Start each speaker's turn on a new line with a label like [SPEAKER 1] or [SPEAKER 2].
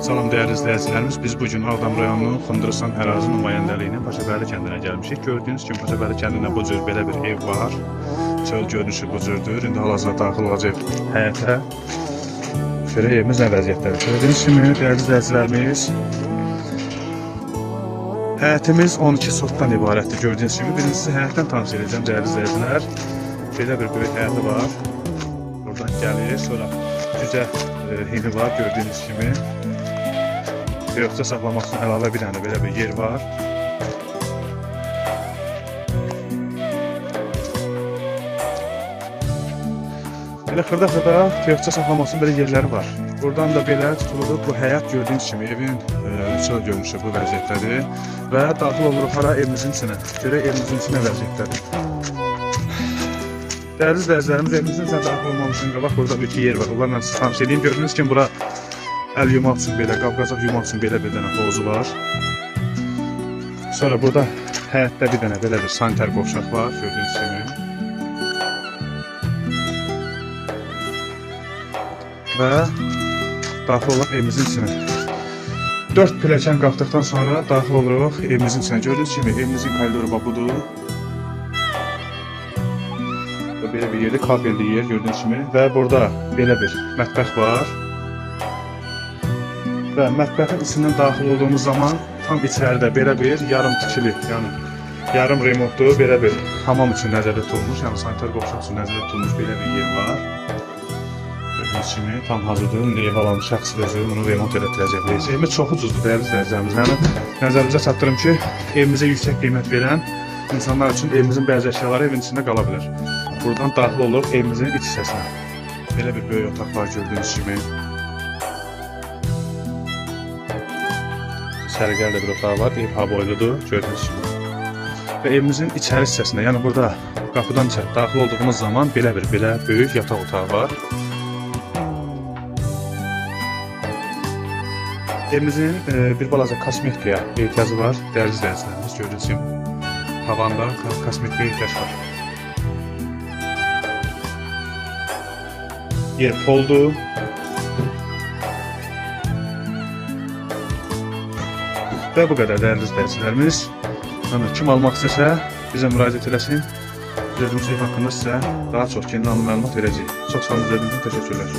[SPEAKER 1] Salam dəyərli izləyicilərimiz, biz bugün Ağdam rayonunun Xındırıstan ərazi nümayəndəliyinin Paşabəli kəndinə gəlmişik. Gördüyünüz kimi Paşabəli kəndində bu cür belə bir ev var. Çöl görünüşü bu cürdür. İndi hal-hazırda daxil olacaq həyətə. Şöyle evimiz nə vəziyyətdədir. Gördüyünüz kimi dəyərli izləyicilərimiz, həyətimiz 12 sotdan ibarətdir. Gördüyünüz kimi birincisi həyətdən tanış edəcəm dəyərli izləyicilər. Belə bir böyük həyəti var. Buradan gəlir, sonra cücə hini var gördüyünüz kimi. Yoxsa saxlamaq üçün əlavə bir dənə belə bir yer var. Belə xırda-xırda yoxsa saxlamaq üçün belə yerləri var. Buradan da belə tutulur. Bu həyat gördüyünüz kimi evin çöl görünüşü bu vəziyyətdədir. Və daxil oluruq hara evimizin içinə. Görək evimizin içinə vəziyyətdədir. Dəyərli izləyicilərimiz, evimizin içinə daxil olmamışın qabaq burada bir iki yer var. Onlarla siz tanış edeyim. Gördüyünüz kimi bura əl yumaq üçün belə, qab-qazaq yumaq üçün belə bir dənə hovuzu var. Sonra burada həyətdə bir dənə belə bir sanitar qovşaq var, gördüyünüz kimi. Və daxil olaq evimizin içinə. 4 pilləkən qalxdıqdan sonra daxil oluruq evimizin içinə. Gördüyünüz kimi evimizin koridoru budur. Və belə bir yerdə kafelli yer gördüyünüz kimi. Və burada belə bir mətbəx var. Və mətbəxin içindən daxil olduğumuz zaman tam içəridə belə bir yarım tikili, yəni yarım remontlu belə bir hamam üçün nəzərdə tutulmuş, yəni sanitar qovşaq üçün nəzərdə tutulmuş belə bir yer var. Gördüyünüz kimi tam hazırdır. İndi ev alan şəxs özü bunu remont elətdirəcək. Evimiz çox ucuzdur dəyərli izləyicilərimiz. Yəni nəzərinizə çatdırım ki, evimizə yüksək qiymət verən insanlar üçün evimizin bəzi əşyaları evin içində qala bilər. Buradan daxil oluruq evimizin iç hissəsinə. Belə bir böyük otaq var gördüyünüz kimi. Sərgərli bir otağı var, ev ha-boyludur, gördüyünüz kimi. Və evimizin içəri hissəsində, yəni burada qapıdan içəri daxil olduğumuz zaman belə böyük yataq otağı var. Evimizin bir balaca kosmetikaya ehtiyacı var, dəyərli izləyicilərimiz, gördüyünüz kimi. Tavanda kosmetikaya ehtiyac var. Yer poldur. Və bu qədər dəyərli izləyicilərimiz. Kim almaq istəsə bizə müraciət eləsin. Biz bu şey haqqında sizə daha çox kendi məlumat verəcəyik. Çox sağ olun, izlədiyiniz üçün təşəkkürlər.